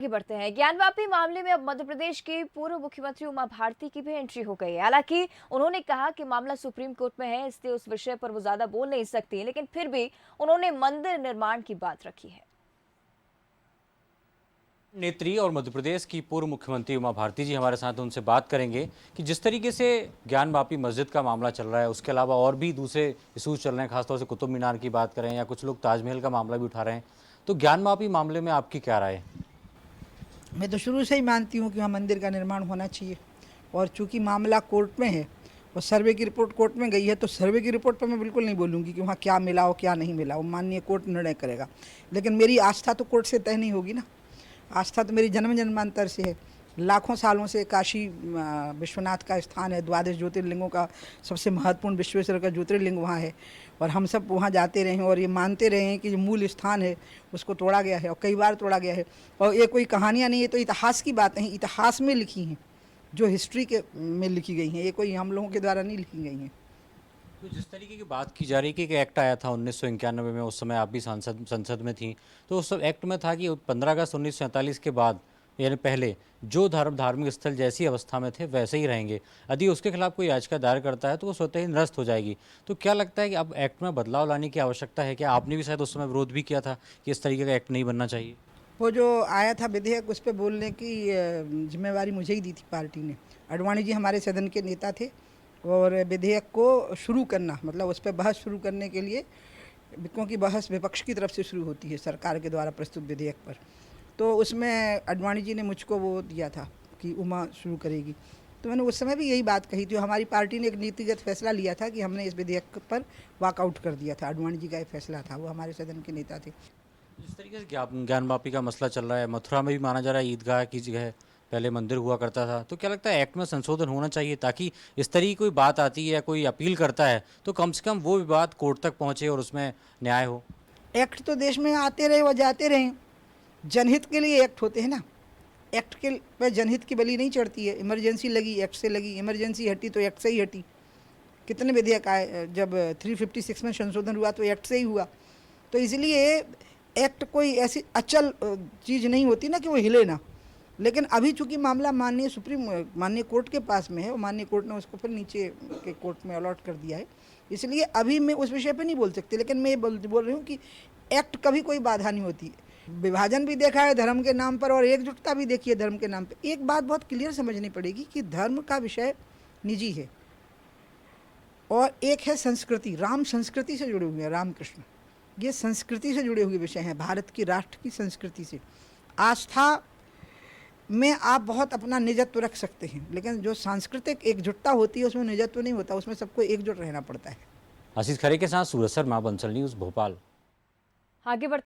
आगे बढ़ते हैं। ज्ञानवापी मामले में अब मध्य प्रदेश की पूर्व मुख्यमंत्री उमा भारती की भी एंट्री हो गई है। हालांकि उन्होंने कहा कि मामला सुप्रीम कोर्ट में है, इसलिए उस विषय पर वो ज्यादा बोल नहीं सकती, लेकिन फिर भी उन्होंने मंदिर निर्माण की बात रखी है। नेत्री और मध्य प्रदेश की पूर्व मुख्यमंत्री उमा भारती जी हमारे साथ, उनसे बात करेंगे कि जिस तरीके से ज्ञानवापी मस्जिद का मामला चल रहा है, उसके अलावा और भी दूसरे इशूज चल रहे हैं, खासतौर से कुतुब मीनार की बात करें या कुछ लोग ताजमहल का मामला भी उठा रहे हैं। तो ज्ञानवापी मामले में आपकी क्या राय है? मैं तो शुरू से ही मानती हूँ कि वहाँ मंदिर का निर्माण होना चाहिए, और चूंकि मामला कोर्ट में है और सर्वे की रिपोर्ट कोर्ट में गई है, तो सर्वे की रिपोर्ट पर मैं बिल्कुल नहीं बोलूँगी कि वहाँ क्या मिला हो क्या नहीं मिला, वो माननीय कोर्ट निर्णय करेगा। लेकिन मेरी आस्था तो कोर्ट से तय नहीं होगी ना। आस्था तो मेरी जन्म जन्मांतर से है। लाखों सालों से काशी विश्वनाथ का स्थान है, द्वादश ज्योतिर्लिंगों का सबसे महत्वपूर्ण विश्वेश्वर का ज्योतिर्लिंग वहाँ है, और हम सब वहाँ जाते रहे हैं और ये मानते रहे हैं कि जो मूल स्थान है उसको तोड़ा गया है, और कई बार तोड़ा गया है। और ये कोई कहानियाँ नहीं है, तो इतिहास की बातें हैं, इतिहास में लिखी हैं, जो हिस्ट्री के में लिखी गई हैं, ये कोई हम लोगों के द्वारा नहीं लिखी गई हैं। तो जिस तरीके की बात की जा रही है कि एक एक्ट आया था 1991 में, उस समय आप भी संसद में थी, तो उस एक्ट में था कि 15 अगस्त 1947 के बाद यानी पहले जो धार्मिक स्थल जैसी अवस्था में थे वैसे ही रहेंगे। यदि उसके खिलाफ कोई याचिका दायर करता है तो वो स्वतः ही निरस्त हो जाएगी। तो क्या लगता है कि अब एक्ट में बदलाव लाने की आवश्यकता है? क्या आपने भी शायद उस समय विरोध भी किया था कि इस तरीके का एक्ट नहीं बनना चाहिए? वो जो आया था विधेयक, उस पर बोलने की जिम्मेवारी मुझे ही दी थी पार्टी ने। अडवाणी जी हमारे सदन के नेता थे, और विधेयक को शुरू करना मतलब उस पर बहस शुरू करने के लिए, क्योंकि बहस विपक्ष की तरफ से शुरू होती है सरकार के द्वारा प्रस्तुत विधेयक पर, तो उसमें अडवाणी जी ने मुझको वो दिया था कि उमा शुरू करेगी। तो मैंने उस समय भी यही बात कही थी। हमारी पार्टी ने एक नीतिगत फैसला लिया था कि हमने इस विधेयक पर वॉकआउट कर दिया था। अडवाणी जी का ये फैसला था, वो हमारे सदन के नेता थे। जिस तरीके से ज्ञानवापी का मसला चल रहा है, मथुरा में भी माना जा रहा है ईदगाह की जगह पहले मंदिर हुआ करता था, तो क्या लगता है एक्ट में संशोधन होना चाहिए ताकि इस तरीके की कोई बात आती है या कोई अपील करता है तो कम से कम वो विवाद कोर्ट तक पहुंचे और उसमें न्याय हो? एक्ट तो देश में आते रहे व जाते रहे, जनहित के लिए एक्ट होते हैं ना। एक्ट के पे जनहित की बलि नहीं चढ़ती है। इमरजेंसी लगी, एक्ट से लगी, इमरजेंसी हटी तो एक्ट से ही हटी। कितने विधेयक आए, जब 356 में संशोधन हुआ तो एक्ट से ही हुआ। तो इसलिए एक्ट कोई ऐसी अचल चीज़ नहीं होती ना कि वो हिले ना। लेकिन अभी चूंकि मामला माननीय कोर्ट के पास में है, और माननीय कोर्ट ने उसको फिर नीचे के कोर्ट में अलॉट कर दिया है, इसलिए अभी मैं उस विषय पे नहीं बोल सकती। लेकिन मैं ये बोल रही हूँ कि एक्ट कभी कोई बाधा नहीं होती। विभाजन भी देखा है धर्म के नाम पर, और एकजुटता भी देखी है धर्म के नाम पर। एक बात बहुत क्लियर समझनी पड़ेगी कि धर्म का विषय निजी है, और एक है संस्कृति। राम संस्कृति से जुड़े हुए हैं, रामकृष्ण ये संस्कृति से जुड़े हुए विषय हैं, भारत की राष्ट्र की संस्कृति से। आस्था में आप बहुत अपना निजत्व रख सकते हैं, लेकिन जो सांस्कृतिक एकजुटता होती है उसमें निजत्व नहीं होता, उसमें सबको एकजुट रहना पड़ता है। आशीष खरे के साथ सूरज शर्मा, बंसल न्यूज़, भोपाल। आगे बढ़ते